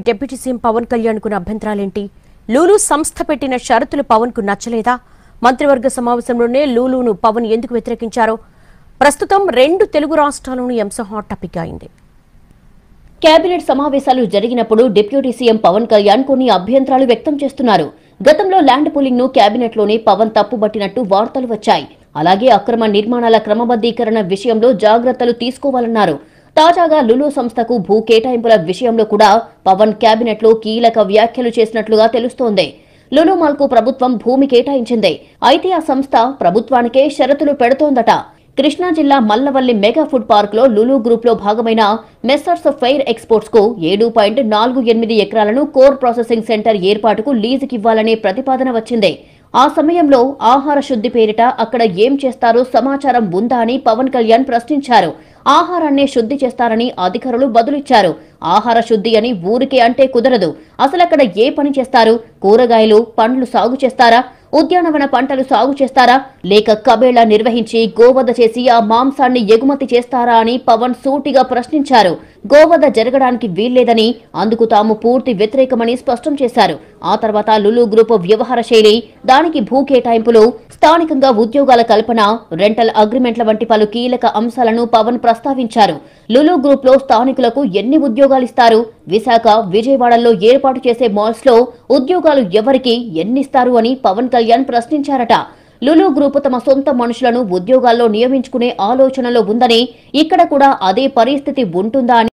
Deputy CM Pawan Kalyan కు అభ్యంతరాలేంటి? లూలు సంస్థ పెట్టిన షరతులు పవన్ కు నచ్చలేదా? మంత్రివర్గ సమావేశంలోనే లూలును పవన్ ఎందుకు వ్యతిరేకించారో ప్రస్తుతం రెండు తెలుగు రాష్ట్రాల్లోని అంశం హాట్ టాపిక్ అయింది. కేబినెట్ సమావేశాలు జరిగినప్పుడు డిప్యూటీ సీఎం పవన్ కళ్యాణ్ కొన్ని అభ్యంతరాలు వ్యక్తం చేస్తున్నారు. గతంలో ల్యాండ్ పూలింగ్ ను కేబినెట్ లోనే పవన్ తప్పుబట్టినట్టు వార్తలు వచ్చాయి. అలాగే అక్రమ నిర్మాణాల క్రమబద్ధీకరణ విషయంలో జాగ్రత్తలు తీసుకోవాలన్నారు. తాజాగా లులు సంస్థకు భూ కేటాయింపుల విషయంలో కూడా పవన్ కేబినెట్ లో కీలక వ్యాఖ్యలు చేసినట్లుగా తెలుస్తోంది. లులు మాల్ కు ప్రభుత్వం భూమి కేటాయించింది. అయితే ఆ సంస్థ ప్రభుత్వానికే షరతులు పెడుతోందట. కృష్ణా జిల్లా మల్లవల్లి మెగా ఫుడ్ పార్క్ లో లులు గ్రూప్ లో భాగమైన మెస్సర్స్ ఫెయిర్ ఎక్స్పోర్ట్స్ కు 7.48 ఎకరాలను కోర్ ప్రాసెసింగ్ సెంటర్ ఏర్పాటుకు లీజుకివ్వాలనే ప్రతిపాదన వచ్చింది. ఆ సమయంలో ఆహార శుద్ధి పేరిట అక్కడ ఏం చేస్తారో సమాచారం ఉందా అని పవన్ కళ్యాణ్ ప్రశ్నించారు. ఆహారాన్నే శుద్ధి చేస్తారని అధికారులు బదులిచ్చారు. ఆహార శుద్ధి అని ఊరికే అంటే కుదరదు. అసలక్కడ ఏ పని చేస్తారు? కూరగాయలు, పండ్లు సాగు చేస్తారా? ఉద్యానవన పంటలు సాగు చేస్తారా? లేక కబేళా నిర్వహించి గోవధ చేసి ఆ మాంసాన్ని ఎగుమతి చేస్తారా అని పవన్ సూటిగా ప్రశ్నించారు. గోవధ జరగడానికి వీల్లేదని, అందుకు తాము పూర్తి వ్యతిరేకమని స్పష్టం చేశారు. ఆ తర్వాత లులు గ్రూప్ వ్యవహార శైలి, దానికి భూ కేటాయింపులు, స్థానికంగా ఉద్యోగాల కల్పన, రెంటల్ అగ్రిమెంట్ల వంటి పలు కీలక అంశాలను పవన్ ప్రస్తావించారు. లులు గ్రూప్ లో స్థానికులకు ఎన్ని ఉద్యోగాలిస్తారు? విశాఖ, విజయవాడలో ఏర్పాటు చేసే మాల్స్ లో ఉద్యోగాలు ఎవరికి ఎన్నిస్తారు అని పవన్ కళ్యాణ్ ప్రశ్నించారట. లులు గ్రూప్ తమ సొంత మనుషులను ఉద్యోగాల్లో నియమించుకునే ఆలోచనలో ఉందని, ఇక్కడ కూడా అదే పరిస్థితి ఉంటుందా అని